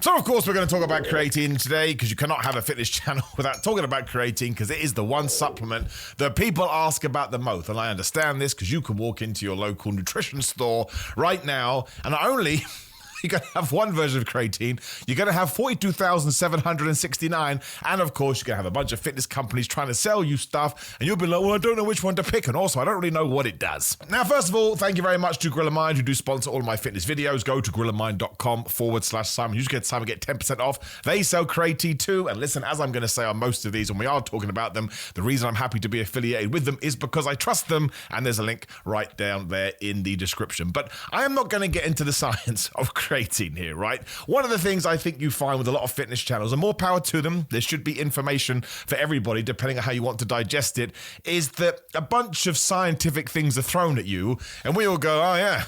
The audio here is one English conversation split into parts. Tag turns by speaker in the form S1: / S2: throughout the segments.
S1: So, of course, we're going to talk about creatine today because you cannot have a fitness channel without talking about creatine because it is the one supplement that people ask about the most. And I understand this because you can walk into your local nutrition store right now and not only you're going to have one version of creatine, you're going to have 42,769, and of course you're going to have a bunch of fitness companies trying to sell you stuff, and you'll be like, well, I don't know which one to pick, and also I don't really know what it does. Now, first of all, thank you very much to Gorilla Mind, who do sponsor all of my fitness videos. Go to gorillamind.com/Simon. Use code Simon, get 10% off. They sell creatine too, and listen, as I'm going to say on most of these, when we are talking about them, the reason I'm happy to be affiliated with them is because I trust them, and there's a link right down there in the description. But I am not going to get into the science of creatine here, right? One of the things I think you find with a lot of fitness channels, and more power to them, there should be information for everybody depending on how you want to digest it, is that a bunch of scientific things are thrown at you and we all go, oh yeah,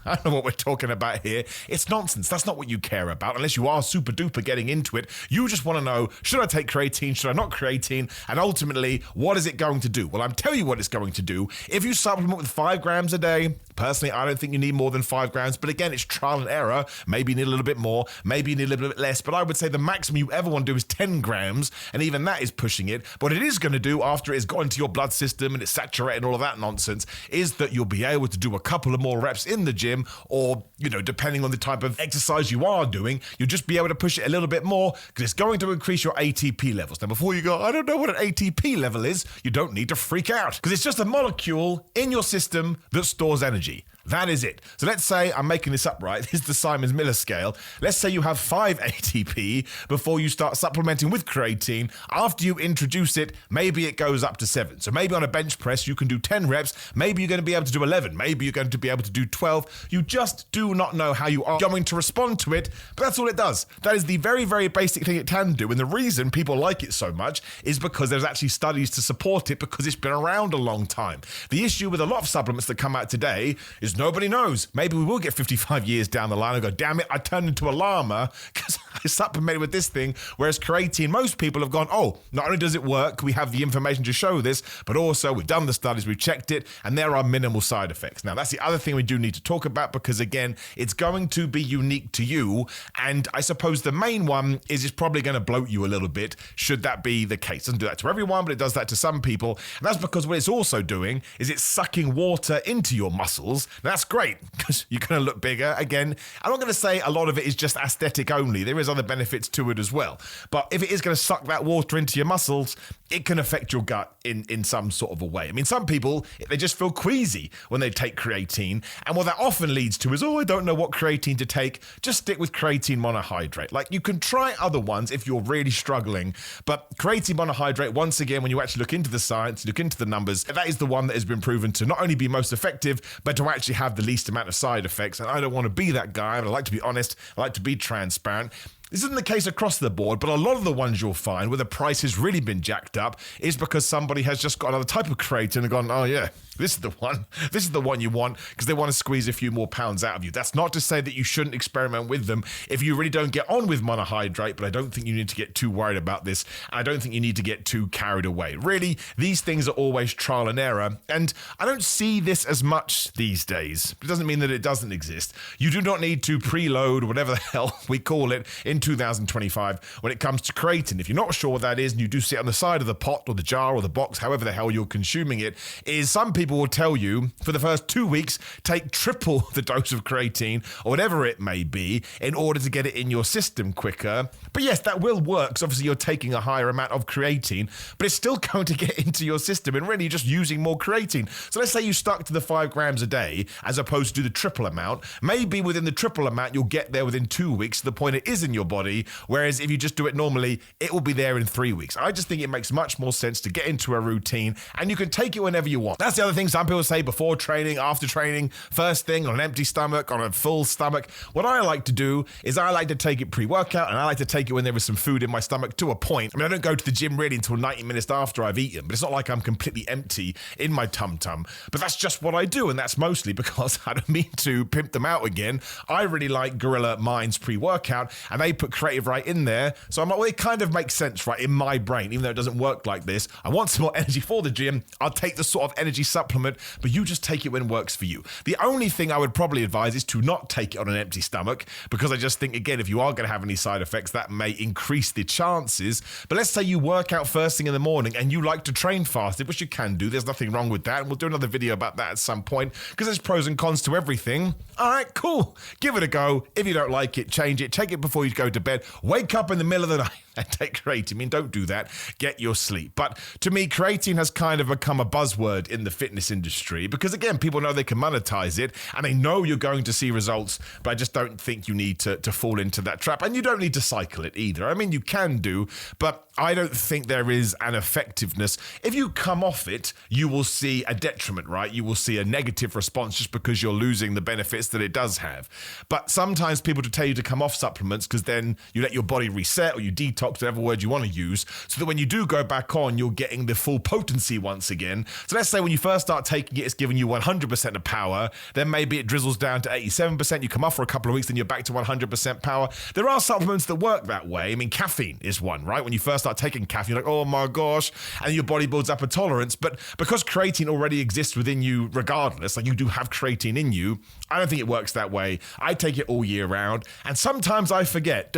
S1: I know what we're talking about here. It's nonsense. That's not what you care about unless you are super duper getting into it. You just want to know, should I take creatine? Should I not creatine? And ultimately, what is it going to do? Well, I'm telling you what it's going to do. If you supplement with 5 grams a day, personally, I don't think you need more than 5 grams, but again, it's trial and error. Maybe you need a little bit more, maybe you need a little bit less, but I would say the maximum you ever want to do is 10 grams, and even that is pushing it. What it is going to do after it's got into your blood system and it's saturated and all of that nonsense is that you'll be able to do a couple of more reps in the gym, or, you know, depending on the type of exercise you are doing, you'll just be able to push it a little bit more because it's going to increase your ATP levels. Now, before you go, I don't know what an ATP level is, you don't need to freak out because it's just a molecule in your system that stores energy. That is it. So let's say, I'm making this up right, this is the Simons-Miller scale. Let's say you have 5 ATP before you start supplementing with creatine. After you introduce it, maybe it goes up to 7. So maybe on a bench press, you can do 10 reps. Maybe you're going to be able to do 11. Maybe you're going to be able to do 12. You just do not know how you are going to respond to it, but that's all it does. That is the very, very basic thing it can do. And the reason people like it so much is because there's actually studies to support it because it's been around a long time. The issue with a lot of supplements that come out today is nobody knows. Maybe we will get 55 years down the line and go, damn it, I turned into a llama because I supplemented with this thing. Whereas creatine, most people have gone, oh, not only does it work, we have the information to show this, but also we've done the studies, we've checked it, and there are minimal side effects. Now, that's the other thing we do need to talk about because, again, it's going to be unique to you. And I suppose the main one is it's probably going to bloat you a little bit, should that be the case. It doesn't do that to everyone, but it does that to some people. And that's because what it's also doing is it's sucking water into your muscles. Now, that's great because you're going to look bigger. Again, I'm not going to say a lot of it is just aesthetic only. There is other benefits to it as well. But if it is going to suck that water into your muscles, it can affect your gut in some sort of a way. I mean, some people, they just feel queasy when they take creatine. And what that often leads to is, oh, I don't know what creatine to take. Just stick with creatine monohydrate. Like, you can try other ones if you're really struggling. But creatine monohydrate, once again, when you actually look into the science, look into the numbers, that is the one that has been proven to not only be most effective, but to actually have the least amount of side effects. And I don't want to be that guy. I like to be honest. I like to be transparent. This isn't the case across the board, but a lot of the ones you'll find where the price has really been jacked up is because somebody has just got another type of creatine and gone, oh yeah, this is the one. This is the one you want because they want to squeeze a few more pounds out of you. That's not to say that you shouldn't experiment with them if you really don't get on with monohydrate, but I don't think you need to get too worried about this. I don't think you need to get too carried away. Really, these things are always trial and error, and I don't see this as much these days. It doesn't mean that it doesn't exist. You do not need to preload, whatever the hell we call it, in 2025 when it comes to creatine. If you're not sure what that is and you do sit on the side of the pot or the jar or the box, however the hell you're consuming it, is some people will tell you for the first 2 weeks, take triple the dose of creatine or whatever it may be in order to get it in your system quicker. But yes, that will work because obviously you're taking a higher amount of creatine, but it's still going to get into your system and really just using more creatine. So let's say you stuck to the 5 grams a day as opposed to the triple amount. Maybe within the triple amount, you'll get there within 2 weeks to the point it is in your body, whereas if you just do it normally, it will be there in 3 weeks. I just think it makes much more sense to get into a routine, and you can take it whenever you want. That's the other thing some people say: before training, after training, first thing, on an empty stomach, on a full stomach. What I like to do is I like to take it pre-workout, and I like to take it when there is some food in my stomach to a point. I mean, I don't go to the gym really until 90 minutes after I've eaten, but it's not like I'm completely empty in my tum-tum. But that's just what I do, and that's mostly because I don't mean to pimp them out again. I really like Gorilla Mind's pre-workout, and they put creative right in there. So I'm like, well, it kind of makes sense, right, in my brain, even though it doesn't work like this. I want some more energy for the gym. I'll take the sort of energy supplement, but you just take it when it works for you. The only thing I would probably advise is to not take it on an empty stomach, because I just think, again, if you are going to have any side effects, that may increase the chances. But let's say you work out first thing in the morning and you like to train fasted, which you can do. There's nothing wrong with that. And we'll do another video about that at some point, because there's pros and cons to everything. All right, cool. Give it a go. If you don't like it, change it. Take it before you go to bed. Wake up in the middle of the night and take creatine. I mean, don't do that. Get your sleep. But to me, creatine has kind of become a buzzword in the fitness industry because, again, people know they can monetize it and they know you're going to see results, but I just don't think you need to fall into that trap. And you don't need to cycle it either. I mean, you can do, but I don't think there is an effectiveness. If you come off it, you will see a detriment, right? You will see a negative response just because you're losing the benefits that it does have. But sometimes people to tell you to come off supplements because then you let your body reset or you detox, whatever word you want to use, so that when you do go back on, you're getting the full potency once again. So let's say when you first start taking it, it's giving you 100% of power. Then maybe it drizzles down to 87%. You come off for a couple of weeks, then you're back to 100% power. There are supplements that work that way. I mean, caffeine is one, right? When you first start taking caffeine, you're like, oh my gosh, and your body builds up a tolerance. But because creatine already exists within you regardless, like you do have creatine in you, I don't think it works that way. I take it all year round, and sometimes I forget.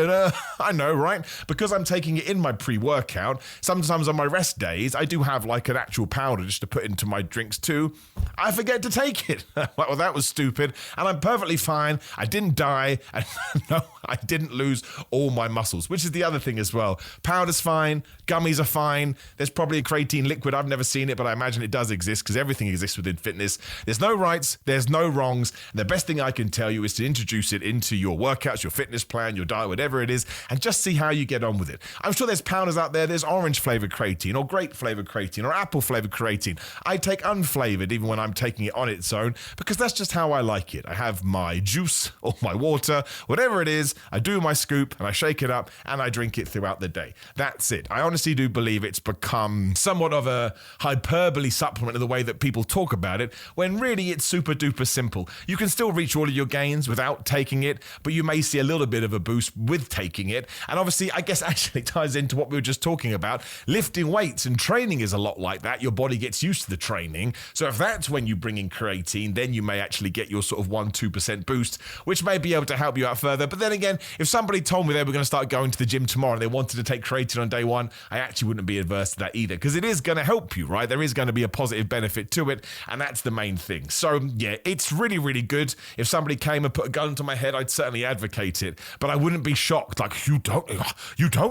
S1: I know, right? Because I'm taking it in my pre-workout, sometimes on my rest days, I do have like an actual powder just to put into my drinks too. I forget to take it. Well, that was stupid, and I'm perfectly fine. I didn't die, and no, I didn't lose all my muscles, which is the other thing as well. Powder's fine, gummies are fine. There's probably a creatine liquid. I've never seen it, but I imagine it does exist because everything exists within fitness. There's no rights, there's no wrongs. The best thing I can tell you is to introduce it into your workouts, your fitness plan, your diet, whatever it is, and just see how you get on with it. I'm sure there's powders out there. There's orange flavored creatine or grape flavored creatine or apple flavored creatine. I take unflavored even when I'm taking it on its own because that's just how I like it. I have my juice or my water, whatever it is, I do my scoop and I shake it up and I drink it throughout the day. That's it. I honestly do believe it's become somewhat of a hyperbole supplement in the way that people talk about it, when really it's super duper simple. You can still reach all of your gains without taking it, but you may see a little bit of a boost with taking it. And obviously, I guess actually ties into what we were just talking about. Lifting weights and training is a lot like that. Your body gets used to the training. So if that's when you bring in creatine, then you may actually get your sort of 1-2% boost, which may be able to help you out further. But then again, if somebody told me they were going to start going to the gym tomorrow and they wanted to take creatine on day one, I actually wouldn't be adverse to that either, because it is going to help you, right? There is going to be a positive benefit to it, and that's the main thing. So yeah, it's really, really good. If somebody came and put a gun to my head, I'd certainly advocate it, but I wouldn't be shocked. Like, you don't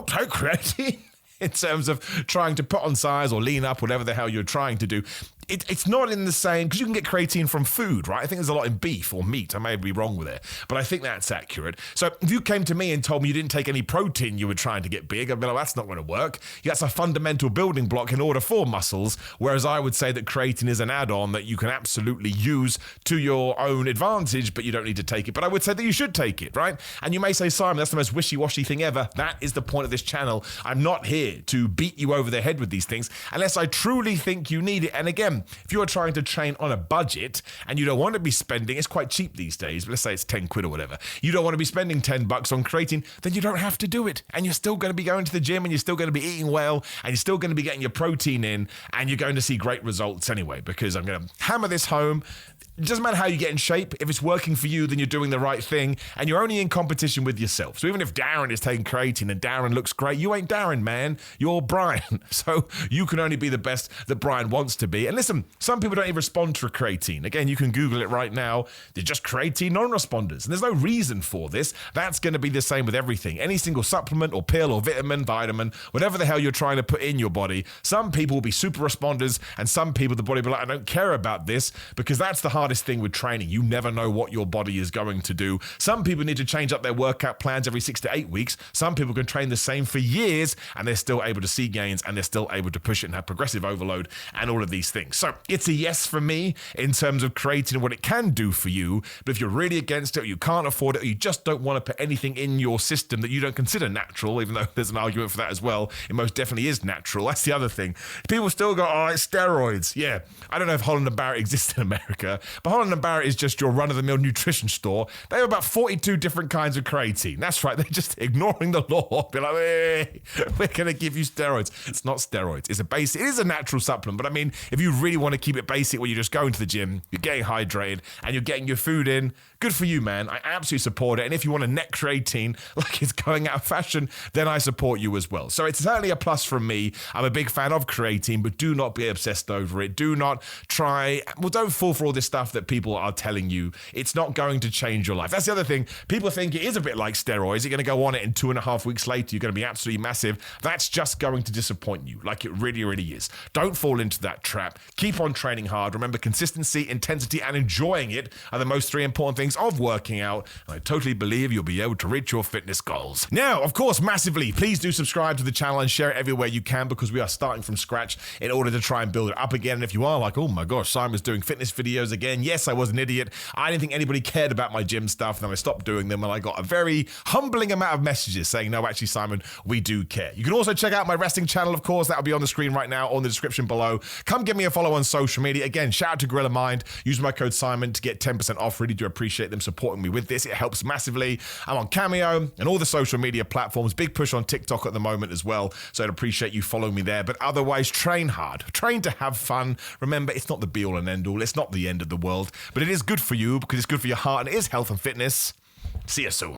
S1: take creatine? In terms of trying to put on size or lean up, whatever the hell you're trying to do. It's not in the same, because you can get creatine from food, right? I think there's a lot in beef or meat. I may be wrong with it, but I think that's accurate. So if you came to me and told me you didn't take any protein, you were trying to get big, I'd be like, that's not going to work. That's a fundamental building block in order for muscles, whereas I would say that creatine is an add-on that you can absolutely use to your own advantage, but you don't need to take it. But I would say that you should take it, right? And you may say, Simon, that's the most wishy-washy thing ever. That is the point of this channel. I'm not here to beat you over the head with these things unless I truly think you need it. And again, if you're trying to train on a budget and you don't want to be spending, it's quite cheap these days, but let's say it's 10 quid or whatever. You don't want to be spending 10 bucks on creatine, then you don't have to do it. And you're still going to be going to the gym and you're still going to be eating well and you're still going to be getting your protein in and you're going to see great results anyway, because I'm going to hammer this home. It doesn't matter how you get in shape. If it's working for you, then you're doing the right thing and you're only in competition with yourself. So even if Darren is taking creatine and Darren looks great, you ain't Darren, man. You're Brian. So you can only be the best that Brian wants to be. And listen, some people don't even respond to creatine. Again, you can Google it right now. They're just creatine non-responders. And there's no reason for this. That's going to be the same with everything. Any single supplement or pill or vitamin, whatever the hell you're trying to put in your body, some people will be super responders and some people, the body will be like, I don't care about this, because that's the hardest thing with training. You never know what your body is going to do. Some people need to change up their workout plans every 6 to 8 weeks. Some people can train the same for years and they're still able to see gains and they're still able to push it and have progressive overload and all of these things. So it's a yes for me in terms of creating what it can do for you. But if you're really against it, or you can't afford it, or you just don't want to put anything in your system that you don't consider natural, even though there's an argument for that as well, it most definitely is natural. That's the other thing. People still go, oh, it's steroids. Yeah, I don't know if Holland & Barrett exists in America, but Holland & Barrett is just your run-of-the-mill nutrition store. They have about 42 different kinds of creatine. That's right, they're just ignoring the law. Be like, hey, we're going to give you steroids. It's not steroids. It is a natural supplement, but I mean, if you really want to keep it basic where you're just going to the gym, you're getting hydrated, and you're getting your food in, good for you, man. I absolutely support it. And if you want a net creatine like it's going out of fashion, then I support you as well. So it's certainly a plus from me. I'm a big fan of creatine, but do not be obsessed over it. Do not don't fall for all this stuff that people are telling you. It's not going to change your life. That's the other thing. People think it is a bit like steroids. You're going to go on it and 2.5 weeks later, you're going to be absolutely massive. That's just going to disappoint you, like it really, really is. Don't fall into that trap. Keep on training hard. Remember, consistency, intensity, and enjoying it are the most 3 important things of working out. And I totally believe you'll be able to reach your fitness goals. Now, of course, massively, please do subscribe to the channel and share it everywhere you can, because we are starting from scratch in order to try and build it up again. And if you are like, oh my gosh, Simon's doing fitness videos again. Yes, I was an idiot. I didn't think anybody cared about my gym stuff. Then I stopped doing them, and I got a very humbling amount of messages saying, no, actually, Simon, we do care. You can also check out my wrestling channel, of course. That'll be on the screen right now or in the description below. Come give me a follow on social media. Again, shout out to Gorilla Mind. Use my code Simon to get 10% off. Really do appreciate them supporting me with this. It helps massively. I'm on Cameo and all the social media platforms. Big push on TikTok at the moment as well. So I'd appreciate you following me there. But otherwise, train hard. Train to have fun. Remember, it's not the be all and end all. It's not the end of the world. But it is good for you because it's good for your heart and it is health and fitness. See you soon.